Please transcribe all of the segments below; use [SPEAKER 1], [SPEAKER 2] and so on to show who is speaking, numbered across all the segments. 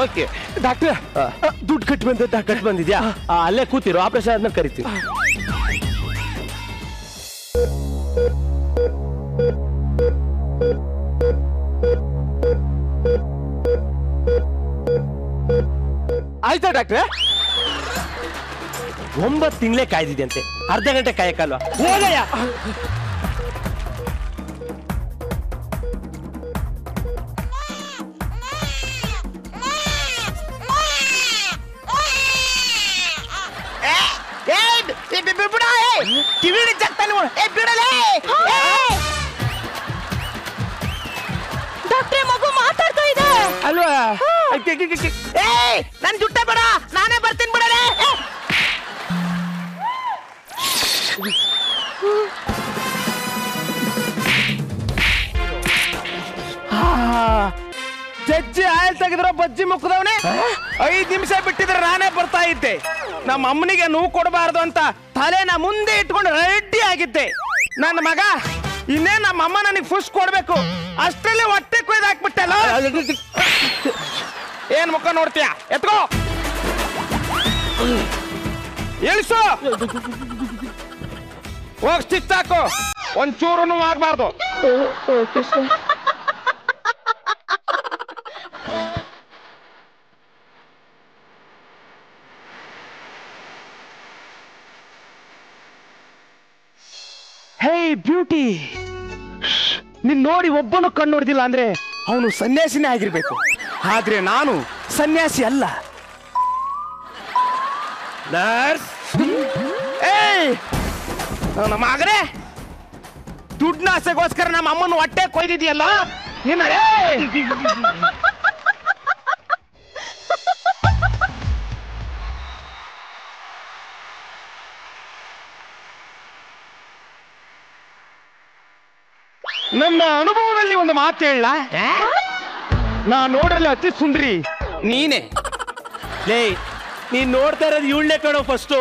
[SPEAKER 1] Okay
[SPEAKER 2] doctor ದುಡ್ಡು cut ಬಂದಿದ್ಯಾ?
[SPEAKER 1] ಅಲ್ಲೇ ಕೂತಿರು, ಆಪರೇಷನ್ ಆದ್ಮೇಲೆ ಕರಿತೀವಿ.
[SPEAKER 2] ಆಯ್ತಾ ಡಾಕ್ಟ್ರೆ?
[SPEAKER 1] 9 ತಿಂಗಳೇ ಕಾಯ್ದಿದ್ಯಂತೆ, ಅರ್ಧ ಗಂಟೆ ಕಾಯಕ್ಕಲ್ವಾ? ಹೋಗಯ್ಯ.
[SPEAKER 3] ಡಾಕ್ಟ್ರೆ, ಮಗು ಮಾತಾಡ್ತಾ ಇದೆ
[SPEAKER 2] ಅಲ್ವಾ?
[SPEAKER 3] ನನ್ ಜುಟ್ಟ ಬೇಡ, ನಾನೇ ಬರ್ತೀನಿ ಬಿಡಲೇ.
[SPEAKER 2] ಜಜ್ಜಿ ಆಯಲ್ ತೆಗೆದ್ರ ಬಜ್ಜಿ ಮುಕ್ಕದವನೇ. 5 ನಿಮಿಷ ಬಿಟ್ಟಿದ್ರೆ ನಾನೇ ಬರ್ತಾ ಇದ್ದೆ. ನಮ್ಮ ಅಮ್ಮನಿಗೆ ನೋವು ಕೊಡಬಾರ್ದು ಅಂತ ತಲೆನ ಮುಂದೆ ಇಟ್ಕೊಂಡು ರೆಡಿ ಆಗಿದ್ದೆ. ನನ್ನ ಮಗ ಇನ್ನೇ ನಮ್ಮ ಅಮ್ಮ ನನಗೆ ಫುಷ್ ಕೊಡ್ಬೇಕು, ಅಷ್ಟರಲ್ಲಿ ಹೊಟ್ಟೆ ಕೊಯ್ದು ಹಾಕ್ಬಿಟ್ಟಲ್ಲ. ಏನ್ ಮುಖ ನೋಡ್ತೀಯ? ಎತ್ಕೋ, ಇಳಿಸು, ಹೋಗ್ ಸ್ಟಿಚ್ ಹಾಕು, ಒಂಚೂರು ಆಗ್ಬಾರ್ದು. ಹೇ ಬ್ಯೂಟಿ, ನಿನ್ ನೋಡಿ ಒಬ್ಬನು ಕಣ್ಣು ನೋಡ್ದಿಲ್ಲ ಅಂದ್ರೆ ಅವನು ಸನ್ಯಾಸಿನೇ ಆಗಿರ್ಬೇಕು. ಆದ್ರೆ ನಾನು ಸನ್ಯಾಸಿ ಅಲ್ಲ. ನರ್ಸ್, ನಮ್ಮ ಮಗನೇ ದುಡ್ಡಿನ ಆಸೆಗೋಸ್ಕರ ನಮ್ಮ ಅಮ್ಮನ ಹೊಟ್ಟೆ ಕೊಯ್ದಿದೆಯಲ್ಲ ನಿನ್ನ. ನನ್ನ ಅನುಭವದಲ್ಲಿ ಒಂದು ಮಾತು ಹೇಳ, ನಾ ನೋಡಲ್ಲ ಅತಿ ಸುಂದರಿ ನೀನೆ.
[SPEAKER 1] ಲೇ, ನೀನ್ ನೋಡ್ತಾ ಇರೋದು ಇವಳೇ ಕಣೋ. ಫಸ್ಟು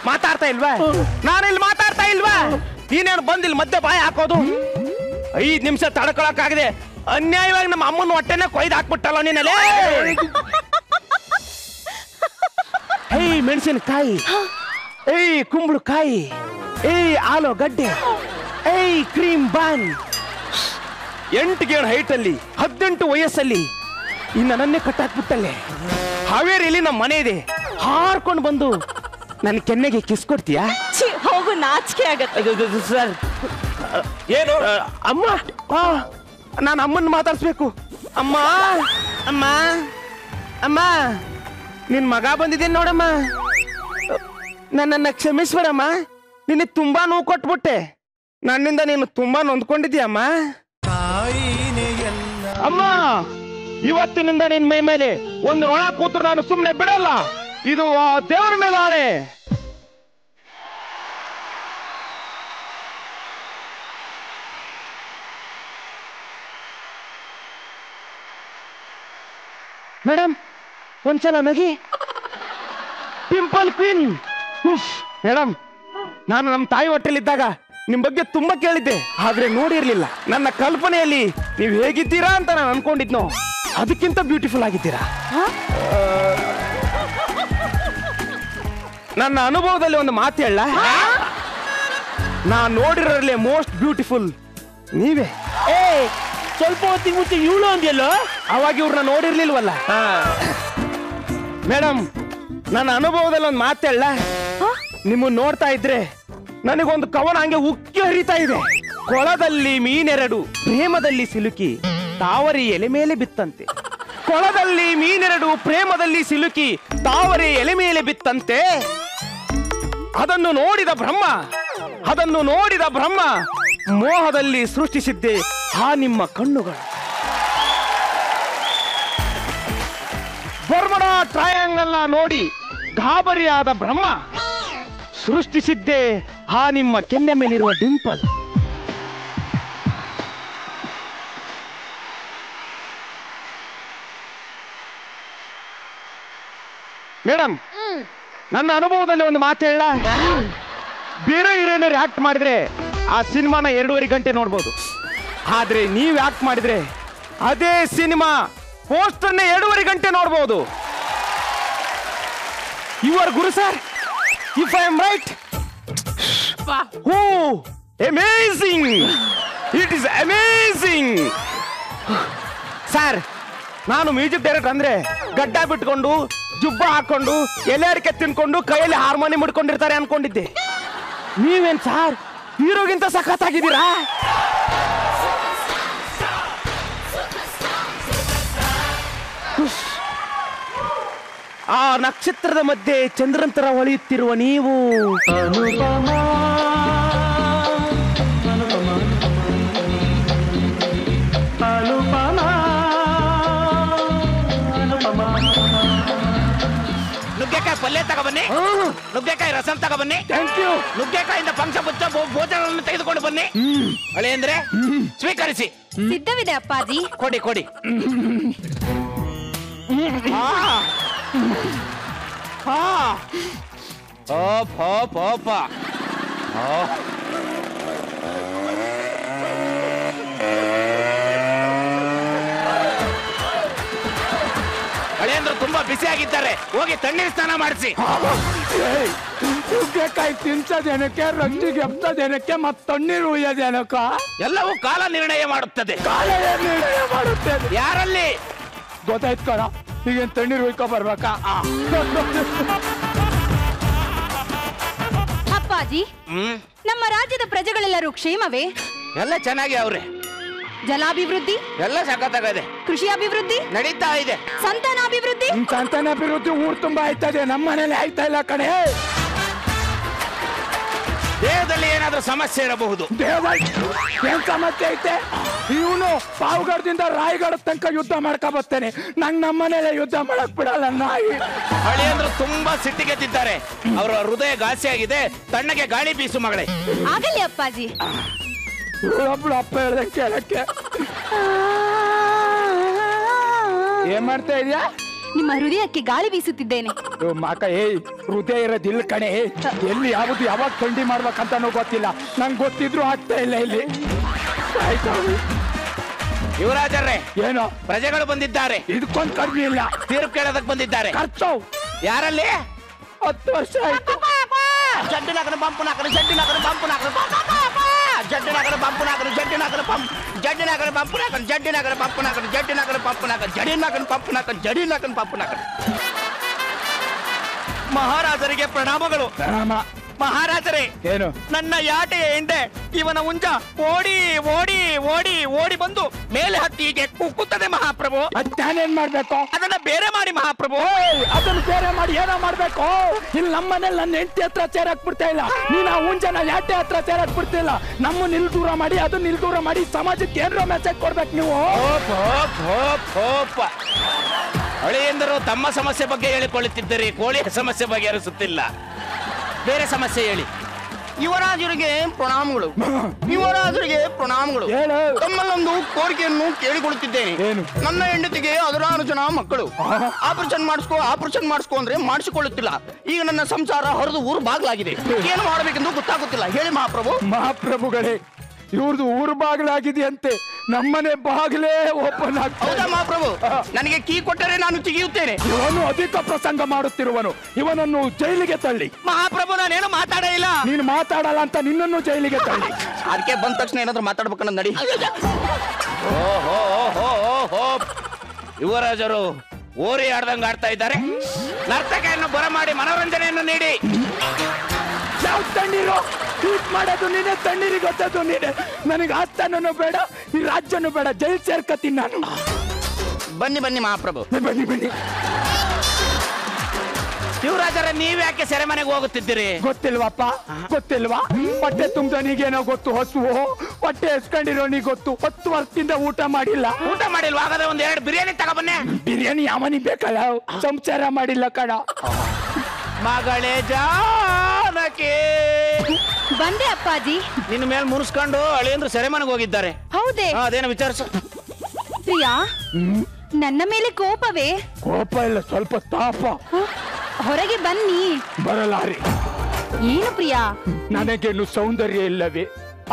[SPEAKER 2] ಮಾತಾಡ್ತಾ ಇಲ್ವಾ? ನಾನಿಲ್ಲಿ ಮಾತಾಡ್ತಾ ಇಲ್ವಾ? ನೀನೇನು ಬಂದಿಲ್ಲ ಮಧ್ಯೆ ಬಾಯಿ ಹಾಕೋದು? 5 ನಿಮಿಷ ತಡ್ಕೊಳಕ್ಕಾಗದೆ ಅನ್ಯಾಯವಾಗಿ ನಮ್ಮ ಅಮ್ಮನ ಹೊಟ್ಟೆನ ಕೊಯ್ದು ಹಾಕ್ಬಿಟ್ಟಲ್ಲ ನೀನಲ್ಲೇ. ಏಯ್ ಮೆಣಸಿನಕಾಯಿ, ಏಯ್ ಕುಂಬಳಕಾಯಿ, ಏಯ್ ಆಲೂಗಡ್ಡೆ, ಏಯ್ ಕ್ರೀಮ್ ಬಾನ್. 8 ಗೇಣ್ ಹೈಟ್ ಅಲ್ಲಿ 18 ವಯಸ್ಸಲ್ಲಿ ಇನ್ನು ನನ್ನೇ ಕಟ್ಟಾಕ್ಬಿಟ್ಟಲ್ಲೇ. ಹಾವೇರಿಯಲ್ಲಿ ನಮ್ಮ ಮನೆ ಇದೆ, ಹಾರ್ಕೊಂಡು ಬಂದು ನನ್ನ ಕೆನ್ನೆಗೆ ಕಿಸ್ ಕೊಡ್ತೀಯಾ?
[SPEAKER 3] ಹೋಗು, ನಾಚಿಕೆ ಆಗತ್ತೆ.
[SPEAKER 2] ಸರ್,
[SPEAKER 1] ಏನು
[SPEAKER 2] ಅಮ್ಮ, ನಾನು ಅಮ್ಮನ ಮಾತಾಡ್ಸ್ಬೇಕು. ಅಮ್ಮ ಅಮ್ಮ ಅಮ್ಮ, ನಿನ್ ಮಗ ಬಂದಿದ್ದೇನೆ ನೋಡಮ್ಮ. ನನ್ನನ್ನ ಕ್ಷಮಿಸ್ಬೇಡಮ್ಮ, ನಿನಗೆ ತುಂಬಾ ನೋವು ಕೊಟ್ಬಿಟ್ಟೆ. ನನ್ನಿಂದ ನೀನು ತುಂಬಾ ನೊಂದ್ಕೊಂಡಿದ್ಯಮ್ಮ. ಅಮ್ಮ, ಇವತ್ತಿನಿಂದ ನಿನ್ ಮೈ ಮೇಲೆ ಒಂದು ಒಣ ಕೂತು ನಾನು ಸುಮ್ಮನೆ ಬಿಡಲ್ಲ. ಇದು ದೇವರ ಮೇಲೆ ಆಣೆ. ಮೇಡಮ್, ಒಂದ್ಸಲ ನಗಿ. Pimple queen. ಮೇಡಮ್, ನಾನು ನಮ್ಮ ತಾಯಿ ಹೊಟ್ಟೆಲಿದ್ದಾಗ ನಿಮ್ ಬಗ್ಗೆ ತುಂಬಾ ಕೇಳಿದ್ದೆ, ಆದ್ರೆ ನೋಡಿರ್ಲಿಲ್ಲ. ನನ್ನ ಕಲ್ಪನೆಯಲ್ಲಿ ನೀವು ಹೇಗಿದ್ದೀರಾ ಅಂತ ನಾನು ಅನ್ಕೊಂಡಿದ್ನೋ ಅದಕ್ಕಿಂತ ಬ್ಯೂಟಿಫುಲ್ ಆಗಿದ್ದೀರಾ. ನನ್ನ ಅನುಭವದಲ್ಲಿ ಒಂದು ಮಾತು ಹೇಳ, ನಾನ್ ನೋಡಿರೋದ್ರಲ್ಲಿ ಮೋಸ್ಟ್ ಬ್ಯೂಟಿಫುಲ್ ನೀವೇ.
[SPEAKER 1] ಸ್ವಲ್ಪ ಹೊತ್ತಿಗೆ ಮುಂಚೆ ಇವಳು ಅಂದ್ಯಲ್ಲೋ,
[SPEAKER 2] ಅವಾಗ ಇವ್ರನ್ನ ನೋಡಿರ್ಲಿಲ್ವಲ್ಲ. ಮೇಡಮ್, ನನ್ನ ಅನುಭವದಲ್ಲಿ ಒಂದು ಮಾತು ಹೇಳ, ನಿಮ್ಮನ್ನ ನೋಡ್ತಾ ಇದ್ರೆ ನನಗೊಂದು ಕವನ ಹಂಗೆ ಉಕ್ಕಿ ಹರಿತಾ ಇದೆ. ಕೊಳದಲ್ಲಿ ಮೀನೆರಡು ಪ್ರೇಮದಲ್ಲಿ ಸಿಲುಕಿ ತಾವರಿ ಎಲೆ ಮೇಲೆ ಬಿತ್ತಂತೆ. ಕೊಳದಲ್ಲಿ ಮೀನೆರಡು ಪ್ರೇಮದಲ್ಲಿ ಸಿಲುಕಿ ತಾವರಿ ಎಲೆ ಮೇಲೆ ಬಿತ್ತಂತೆ. ಅದನ್ನು ನೋಡಿದ ಬ್ರಹ್ಮ ಮೋಹದಲ್ಲಿ ಸೃಷ್ಟಿಸಿದ್ದೆ ಆ ನಿಮ್ಮ ಕಣ್ಣುಗಳು. ಬರ್ಮುಡಾ ಟ್ರಯಾಂಗಲ್ ನೋಡಿ ಗಾಬರಿಯಾದ ಬ್ರಹ್ಮ ಸೃಷ್ಟಿಸಿದ್ದೆ ಆ ನಿಮ್ಮ ಕೆನ್ನೆ ಮೇಲಿರುವ ಡಿಂಪಲ್. ಮೇಡಮ್, ನನ್ನ ಅನುಭವದಲ್ಲಿ ಒಂದು ಮಾತು ಹೇಳ, ಬೇರೆ ಹೀರೋಯಿನರು ಆಕ್ಟ್ ಮಾಡಿದ್ರೆ ಆ ಸಿನಿಮಾನ 2.5 ಗಂಟೆ ನೋಡ್ಬೋದು. ಆದ್ರೆ ನೀವು ಆಕ್ಟ್ ಮಾಡಿದ್ರೆ ಅದೇ ಸಿನಿಮಾ ಪೋಸ್ಟರ್ನ 2.5 ಗಂಟೆ ನೋಡಬಹುದು. Your guru sir, if I am right. Oh amazing, it is amazing. Sir, ನಾನು ಮ್ಯೂಸಿಕ್ ಡೈರೆಕ್ಟರ್ ಅಂದ್ರೆ ಗಡ್ಡ ಬಿಟ್ಕೊಂಡು ಜುಬ್ಬ ಹಾಕೊಂಡು ಎಲೆ ಅಡಿಕೆ ತಿನ್ಕೊಂಡು ಕೈಯಲ್ಲಿ ಹಾರ್ಮೋನಿಯಂ ಹಿಡ್ಕೊಂಡಿರ್ತಾರೆ ಅನ್ಕೊಂಡಿದ್ದೆ. ನೀವೇನ್ ಸಾರ್ ಹೀರೋಗಿಂತ ಸಖತ್ತಾಗಿದ್ದೀರಾ? ಆ ನಕ್ಷತ್ರದ ಮಧ್ಯೆ ಚಂದ್ರಂತರ ಹೊಳೆಯುತ್ತಿರುವ ನೀವು
[SPEAKER 1] ನುಗ್ಗೆಕಾಯಿ ಪಲ್ಯ ತಗೊಬನ್ನಿ, ನುಗ್ಗೆಕಾಯಿ ರಸಂ ತಗೊಬನ್ನಿ.
[SPEAKER 2] Thank you.
[SPEAKER 1] ನುಗ್ಗೆಕಾಯಿಂದ ಪಂಚ ಪುಚ್ಚ ಭೋಜನವನ್ನು ತೆಗೆದುಕೊಂಡು ಬನ್ನಿ. ಅಳೆ ಅಂದ್ರೆ ಸ್ವೀಕರಿಸಿ.
[SPEAKER 3] ಸಿದ್ಧವಿದೆ ಅಪ್ಪಾಜಿ.
[SPEAKER 1] ಕೊಡಿ ಕೊಡಿ. ಹಳೆಯಂದ್ರು ತುಂಬಾ ಬಿಸಿ ಆಗಿದ್ದಾರೆ, ಹೋಗಿ ತಣ್ಣೀರು ಸ್ನಾನ ಮಾಡಿಸಿ.
[SPEAKER 2] ನುಗ್ಗೆಕಾಯಿ ತಿನ್ಸೋದೇನಕ್ಕೆ, ರಂಜಿಗೆ ಎಬ್ಸೋದೇನಕ್ಕೆ, ಮತ್ತೆ ತಣ್ಣೀರು ಉಯ್ಯೋದೇನಕ್ಕ?
[SPEAKER 1] ಎಲ್ಲವೂ ಕಾಲ ನಿರ್ಣಯ ಮಾಡುತ್ತದೆ.
[SPEAKER 2] ಕಾಲ ನಿರ್ಣಯ ಮಾಡುತ್ತೇನೆ.
[SPEAKER 1] ಯಾರಲ್ಲಿ
[SPEAKER 2] ಗೊತ್ತಾಯ್ತು ಕಣ, ಈಗೇನ್ ತಣ್ಣೀರು ಉಯ್ಕೊ ಬರ್ಬೇಕಾ?
[SPEAKER 3] ಅಪ್ಪಾಜಿ, ನಮ್ಮ ರಾಜ್ಯದ ಪ್ರಜೆಗಳೆಲ್ಲರೂ ಕ್ಷೇಮವೇ?
[SPEAKER 1] ಎಲ್ಲ ಚೆನ್ನಾಗಿ ಅವ್ರೆ.
[SPEAKER 3] ಜಲಾಭಿವೃದ್ಧಿ
[SPEAKER 1] ಎಲ್ಲ ಸಖತ್ತಾಗಿದೆ.
[SPEAKER 3] ಕೃಷಿ ಅಭಿವೃದ್ಧಿ
[SPEAKER 1] ನಡೀತಾ ಇದೆ.
[SPEAKER 3] ಸಂತಾನಾಭಿವೃದ್ಧಿ
[SPEAKER 2] ಸಂತಾನಾಭಿವೃದ್ಧಿ ಊರ್ ತುಂಬಾ ಆಯ್ತದೆ, ನಮ್ಮ ಮನೇಲಿ ಆಯ್ತಾ ಇಲ್ಲ ಕಣೆ.
[SPEAKER 1] ದೇಹದಲ್ಲಿ ಏನಾದ್ರೂ ಸಮಸ್ಯೆ ಇರಬಹುದು.
[SPEAKER 2] ಏನ್ ಸಮಸ್ಯೆ ಐತೆ? ಇವನು ಪಾವಗಡದಿಂದ ರಾಯಗಢ ತನಕ ಯುದ್ಧ ಮಾಡ್ಕೊ ಬರ್ತೇನೆ, ನಂಗ್ ನಮ್ಮನೇಲೆ ಯುದ್ಧ ಮಾಡಕ್ ಬಿಡಲ್ಲ ನಾಯಿ.
[SPEAKER 1] ಹಳೆಯಂದ್ರು ತುಂಬಾ ಸಿಟ್ಟಿಗೆದ್ದಿದ್ದಾರೆ. ಅವರ ಹೃದಯ ಘಾಸಿ ಆಗಿದೆ. ತಣ್ಣಗೆ ಗಾಳಿ ಬೀಸು ಮಗಳೇ.
[SPEAKER 3] ಆಗಲಿ ಅಪ್ಪಾಜಿ.
[SPEAKER 2] ಇವಳೊಬ್ಳು ಅಪ್ಪ ಹೇಳ್ದಂಗೆ ಕೇಳಕ್ಕೆ. ಏನ್ ಮಾಡ್ತಾ ಇದೀಯಾ?
[SPEAKER 3] ನಿಮ್ಮ ಹೃದಯಕ್ಕೆ ಗಾಳಿ ಬೀಸುತ್ತಿದ್ದೇನೆ.
[SPEAKER 2] ಮಾಕ, ಹೃದಯ ಇರೋದಿಲ್ಲ ಕಣೆ. ಎಲ್ಲಿ ಯಾವುದು ಯಾವಾಗ ಥಂಡಿ ಮಾಡ್ಬೇಕಂತಾನೂ ಗೊತ್ತಿಲ್ಲ. ನಂಗೆ ಗೊತ್ತಿದ್ರು ಆಗ್ತಾ ಇಲ್ಲ ಇಲ್ಲಿ.
[SPEAKER 1] ಯುವರಾಜರೇ,
[SPEAKER 2] ಏನೋ
[SPEAKER 1] ಪ್ರಜೆಗಳು ಬಂದಿದ್ದಾರೆ.
[SPEAKER 2] ಇದಕ್ಕೊಂದು ಕಡಿಮೆ ಇಲ್ಲ.
[SPEAKER 1] ತೀರ್ಪು ಕೇಳೋದಕ್ಕೆ ಬಂದಿದ್ದಾರೆ.
[SPEAKER 2] ಖರ್ಚು
[SPEAKER 1] ಯಾರಲ್ಲಿ?
[SPEAKER 2] 10 ವರ್ಷ ಆಯ್ತು.
[SPEAKER 1] ಜಡ್ಡಿನಾಕನ ಬಂಪು ನಾಕನ, ಜಡ್ಡಿನಾಕನ ಬಂಪು ನಾಕನ, ಜಡ್ಡಿನಾಕನ ಬಂಪು ನಾಕನ, ಜಡ್ಡಿನಾಕನ ಬಂಪು, ಜಡ್ಡಿನಾಕನ ಬಂಪು ನಾಕನ, ಜಡ್ಡಿನಾಕನ ಬಂಪು ನಾಕನ, ಜಡ್ಡಿನಾಕನ ಬಂಪು ನಾಕನ, ಜಡಿನಾಕನ ಬಂಪು ನಾಕನ, ಜಡಿನಾಕನ ಬಂಪು ನಾಕನ. ಮಹಾರಾಜರಿಗೆ ಪ್ರಣಾಮಗಳು.
[SPEAKER 2] ಪ್ರಣಾಮ.
[SPEAKER 1] ಮಹಾರಾಜರೇ,
[SPEAKER 2] ಏನು?
[SPEAKER 1] ನನ್ನ ಯಾಟೆಯ ಹಿಂದೆ ಇವನ ಹುಂಜ ಓಡಿ ಓಡಿ ಓಡಿ ಓಡಿ ಬಂದು ಮೇಲೆ ಹತ್ತಿ ಹೀಗೆ ಕುಕ್ಕುತ್ತದೆ ಮಹಾಪ್ರಭು.
[SPEAKER 2] ನಾನೇನ್ ಮಾಡ್ಬೇಕು?
[SPEAKER 1] ಅದನ್ನ ಬೇರೆ ಮಾಡಿ ಮಹಾಪ್ರಭು.
[SPEAKER 2] ಅದನ್ನ ಬೇರೆ ಮಾಡಿ ಏನೋ ಮಾಡ್ಬೇಕು? ಇಲ್ಲಿ ನಮ್ಮ ಮನೇಲಿ ನನ್ನ ಹೆಂಡತಿ ಹತ್ರ ಸೇರಕ್ ಬಿಡ್ತಾ ಇಲ್ಲ. ನೀನ್ ಆ ಹುಂಜನ ಯಾಟೆ ಹತ್ರ ಸೇರಕ್ ಬಿಡ್ತಿಲ್ಲ. ನಮ್ಮ ನಿಲ್ ದೂರ ಮಾಡಿ, ಅದನ್ನ ನಿಲ್ ದೂರ ಮಾಡಿ, ಸಮಾಜಕ್ಕೆ ಏನ್ರೋ ಮೆಸೇಜ್ ಕೊಡ್ಬೇಕು ನೀವು.
[SPEAKER 1] ಹಳೆಯಂದರು ತಮ್ಮ ಸಮಸ್ಯೆ ಬಗ್ಗೆ ಹೇಳಿಕೊಳ್ಳುತ್ತಿದ್ದರೆ ಕೋಳಿಯ ಸಮಸ್ಯೆ ಬಗೆಹರಿಸುತ್ತಿಲ್ಲ. ಬೇರೆ ಸಮಸ್ಯೆ ಹೇಳಿ.
[SPEAKER 4] ಯುವರಾಜರಿಗೆ ಪ್ರಣಾಮಗಳು. ಯುವರಾಜರಿಗೆ ಪ್ರಣಾಮಗಳು. ತಮ್ಮಲ್ಲೊಂದು ಕೋರಿಕೆಯನ್ನು ಕೇಳಿಕೊಳ್ಳುತ್ತಿದ್ದೇನೆ. ನನ್ನ ಹೆಂಡತಿಗೆ 16 ಜನ ಮಕ್ಕಳು. ಆಪರೇಷನ್ ಮಾಡಿಸ್ಕೊ ಅಂದ್ರೆ ಮಾಡಿಸಿಕೊಳ್ಳುತ್ತಿಲ್ಲ. ಈಗ ನನ್ನ ಸಂಸಾರ ಹರಿದು ಊರು ಬಾಗ್ಲಾಗಿದೆ. ಏನು ಮಾಡಬೇಕೆಂದು ಗೊತ್ತಾಗುತ್ತಿಲ್ಲ. ಹೇಳಿ ಮಹಾಪ್ರಭು.
[SPEAKER 2] ಮಹಾಪ್ರಭುಗಳೇ, ಇವ್ರದ್ದು ಊರು ಬಾಗಿಲಾಗಿದೆಯಂತೆ, ನಮ್ಮನೆ ಬಾಗಿಲೇ ಓಪನ್ ಆಗ್ತದೆ.
[SPEAKER 4] ಹೌದಾ ಮಹಾಪ್ರಭು? ನನಗೆ ಕೀ ಕೊಟ್ಟರೆ ನಾನು ತೆಗೆಯುತ್ತೇನೆ.
[SPEAKER 2] ಇವನು ಅಧಿಕ ಪ್ರಸಂಗ ಮಾಡುತ್ತಿರುವನು. ಇವನನ್ನು ಜೈಲಿಗೆ ತಳ್ಳಿ.
[SPEAKER 1] ಮಹಾಪ್ರಭು, ನಾನೇನು ಮಾತಾಡೇ ಇಲ್ಲ.
[SPEAKER 2] ನೀನು ಮಾತಾಡಲ್ಲ ಅಂತ ನಿನ್ನನ್ನು ಜೈಲಿಗೆ ತಳ್ಳಿ.
[SPEAKER 4] ಅದಕ್ಕೆ ಬಂದ ತಕ್ಷಣ ಏನಾದ್ರೂ ಮಾತಾಡ್ಬೇಕನ್ನ ನಡಿ.
[SPEAKER 1] ಯುವರಾಜರು ಓರಿ ಆಡ್ದಂಗ ಆಡ್ತಾ ಇದ್ದಾರೆ. ನರ್ತಕೆಯನ್ನು ಬರಮಾಡಿ ಮನೋರಂಜನೆಯನ್ನು ನೀಡಿ.
[SPEAKER 2] ಯಾವ ತಣ್ಣೀರು ಟ್ವೀಟ್ ಮಾಡೋದು ನೀನೆ, ತಣ್ಣೀರಿಗೆ ಗೊತ್ತದು ನೀನೆ. ನನಗೆ ಆಸ್ಥಾನೂ ಬೇಡ, ಈ ರಾಜ್ಯನೂ ಬೇಡ, ಜೈಲ್ ಸೇರ್ಕತೀನಿ ನಾನು.
[SPEAKER 4] ಬನ್ನಿ ಬನ್ನಿ ಮಹಾಪ್ರಭು,
[SPEAKER 2] ಬನ್ನಿ ಬನ್ನಿ.
[SPEAKER 1] ಯುವರಾಜರ, ನೀವ್ ಯಾಕೆ ಸೆರೆಮನೆಗೆ ಹೋಗುತ್ತಿದ್ದೀರಿ?
[SPEAKER 2] ಗೊತ್ತಿಲ್ವಪ್ಪ? ಗೊತ್ತಿಲ್ವಾ? ಹೊಟ್ಟೆ ತುಂಬ್ದನಿಗೇನೋ ಗೊತ್ತು, ಹಸುವು ಹೊಟ್ಟೆ ಎಸ್ಕೊಂಡಿರೋ ನೀ ಗೊತ್ತು. 10 ವರ್ಷದಿಂದ ಊಟ ಮಾಡಿಲ್ಲ.
[SPEAKER 1] ಊಟ ಮಾಡಿಲ್ವಾ? ಹಾಗಾದ್ರೆ 2 ಬಿರಿಯಾನಿ ತಗೊಬನ್ನಿ.
[SPEAKER 2] ಬಿರಿಯಾನಿ ಯಾವನಿಗೆ ಬೇಕಲ್ಲ, ಸಂಸಾರ ಮಾಡಿಲ್ಲ ಕಣ.
[SPEAKER 1] ಮಗಳೇ ಜಾನಕಿ,
[SPEAKER 3] ಬಂದೆ ಅಪ್ಪಾಜಿ.
[SPEAKER 1] ನಿನ್ನ ಮೇಲೆ ಮುನ್ಸ್ಕೊಂಡು ಅಳಿಯಂದ್ರು ಸೆರೆಮನೆಗೆ ಹೋಗಿದ್ದಾರೆ.
[SPEAKER 3] ಹೌದೇ?
[SPEAKER 1] ಅದೇನೋ ವಿಚಾರಿಸು.
[SPEAKER 3] ಪ್ರಿಯಾ, ನನ್ನ ಮೇಲೆ ಕೋಪವೇ?
[SPEAKER 2] ಕೋಪ ಇಲ್ಲ, ಸ್ವಲ್ಪ ತಾಪ.
[SPEAKER 3] ಹೊರಗೆ ಬನ್ನಿ.
[SPEAKER 2] ಬರಲಾರಿ.
[SPEAKER 3] ಏನು ಪ್ರಿಯಾ?
[SPEAKER 2] ನನಗೇನು ಸೌಂದರ್ಯ ಇಲ್ಲವೇ,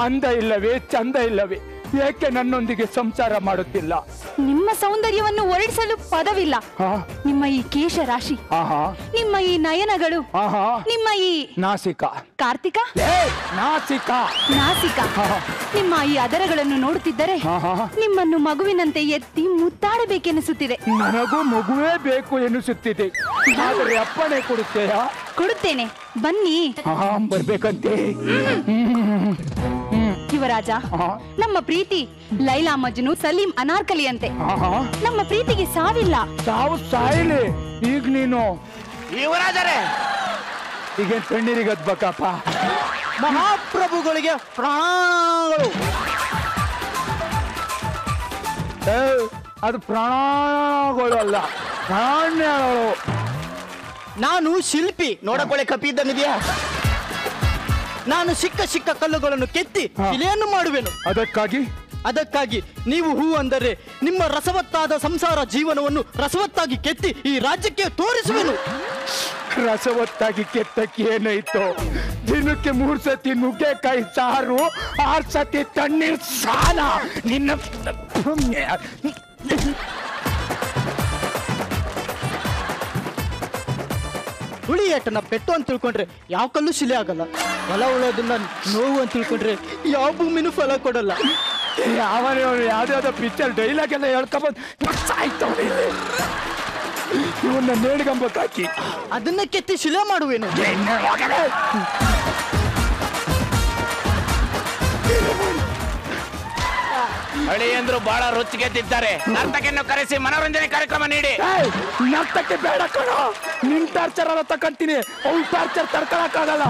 [SPEAKER 2] ಅಂದ ಇಲ್ಲವೇ, ಚಂದ ಇಲ್ಲವೇ? ಏಕೆ ನನ್ನೊಂದಿಗೆ ಸಂಸಾರ ಮಾಡುತ್ತಿಲ್ಲ?
[SPEAKER 3] ನಿಮ್ಮ ಸೌಂದರ್ಯವನ್ನು ವರ್ಣಿಸಲು ಪದವಿಲ್ಲ. ನಿಮ್ಮ ಈ ಕೇಶ ರಾಶಿ, ನಿಮ್ಮ ಈ ನಯನಗಳು, ನಿಮ್ಮ ಈ
[SPEAKER 2] ನಾಸಿಕ
[SPEAKER 3] ಕಾರ್ತಿಕ
[SPEAKER 2] ನಾಸಿಕ
[SPEAKER 3] ನಾಸಿಕ, ನಿಮ್ಮ ಈ ಅದರಗಳನ್ನು ನೋಡುತ್ತಿದ್ದರೆ ನಿಮ್ಮನ್ನು ಮಗುವಿನಂತೆ ಎತ್ತಿ ಮುತ್ತಾಡಬೇಕೆನಿಸುತ್ತಿದೆ.
[SPEAKER 2] ನನಗೂ ಮಗುವೇ ಬೇಕು ಎನಿಸುತ್ತಿದೆ. ಆದರೆ ಅಪ್ಪಣೆ ಕೊಡುತ್ತೆಯಾ?
[SPEAKER 3] ಕೊಡುತ್ತೇನೆ, ಬನ್ನಿ.
[SPEAKER 2] ಬರ್ಬೇಕಂತೆ.
[SPEAKER 3] ಯುವರಾಜ, ನಮ್ಮ ಪ್ರೀತಿ ಲೈಲಾ ಮಜ್ನು ಸಲೀಂ ಅನಾರ್ಕಲಿ ಅಂತೆ. ನಮ್ಮ ಪ್ರೀತಿಗೆ ಸಾವಿಲ್ಲ.
[SPEAKER 2] ಸಾವು ಸಾಯಿಲಿ. ಈಗ ನೀನು
[SPEAKER 1] ಯುವರಾಜರೇ,
[SPEAKER 2] ಈಗ ಕಣ್ಣೀರಿಗೆ ಹತ್ಬೇಕಪ್ಪ.
[SPEAKER 4] ಮಹಾಪ್ರಭುಗಳಿಗೆ ಪ್ರಾಣಗಳು.
[SPEAKER 2] ಅದು ಪ್ರಾಣಗಳು ಅಲ್ಲ, ಪ್ರಾಣಗಳು.
[SPEAKER 4] ನಾನು ಶಿಲ್ಪಿ. ನೋಡಕೊಳ್ಳೆ ಕಪಿಯಿದ್ದನಿದೆಯಾ? ನಾನು ಸಿಕ್ಕ ಕಲ್ಲುಗಳನ್ನು ಕೆತ್ತಿ ಶಿಲೆಯನ್ನು ಮಾಡುವೆನು. ಅದಕ್ಕಾಗಿ ನೀವು ಹೂ ಅಂದರೆ ನಿಮ್ಮ ರಸವತ್ತಾದ ಸಂಸಾರ ಜೀವನವನ್ನು ರಸವತ್ತಾಗಿ ಕೆತ್ತಿ ಈ ರಾಜ್ಯಕ್ಕೆ ತೋರಿಸುವೆನು.
[SPEAKER 2] ರಸವತ್ತಾಗಿ ಕೆತ್ತಕ್ಕೆ ಏನಾಯ್ತು? ದಿನಕ್ಕೆ 3 ಸತಿ ನುಗ್ಗೆಕಾಯಿ ಸಾರು, 6 ಸತಿ ತಣ್ಣೀರ್ ಸಾಲ. ನಿನ್ನ
[SPEAKER 4] ಹುಳಿಯೇಟನ ಪೆಟ್ಟು ಅಂತ ತಿಳ್ಕೊಂಡ್ರೆ ಯಾವ ಕಲ್ಲು ಶಿಲೆ ಆಗಲ್ಲ. ಹೊಲ ಉಳೋದನ್ನ ನೋವು ಅಂತ ತಿಳ್ಕೊಂಡ್ರೆ ಯಾವ ಭೂಮಿನೂ ಫಲ ಕೊಡಲ್ಲ.
[SPEAKER 2] ಯಾವನೇ ಯಾವ್ದಾವ್ದೋ ಪಿಕ್ಚರ್ ಡೈಲಾಗ್ ಎಲ್ಲ ಹೇಳ್ಕೊಬೋದು. ಇವನ್ನ ನೇಡ್ಗಂಬಕ್ಕಾಕಿ
[SPEAKER 4] ಅದನ್ನ ಕೆತ್ತಿ ಶಿಲೆ ಮಾಡುವೇನು.
[SPEAKER 1] ಹಳಿಯಂದ್ರು ಬಹಳ ರುಚಿಗೆದ್ದಿದ್ದಾರೆ. ನರ್ತಕಿಯನ್ನು ಕರೆಸಿ ಮನೋರಂಜನೆ ಕಾರ್ಯಕ್ರಮ ನೀಡಿ.
[SPEAKER 2] ನರ್ತಕ್ಕೆ ಬೇಡ ಕಣ, ನಿನ್ ಟಾರ್ಚರ್ ಅಲ್ಲ ತಕೊಂತೀನಿ. ಅವ್ನು ಟಾರ್ಚರ್ ತಡ್ಕೊಳಕ್ಕಾಗಲ್ಲ.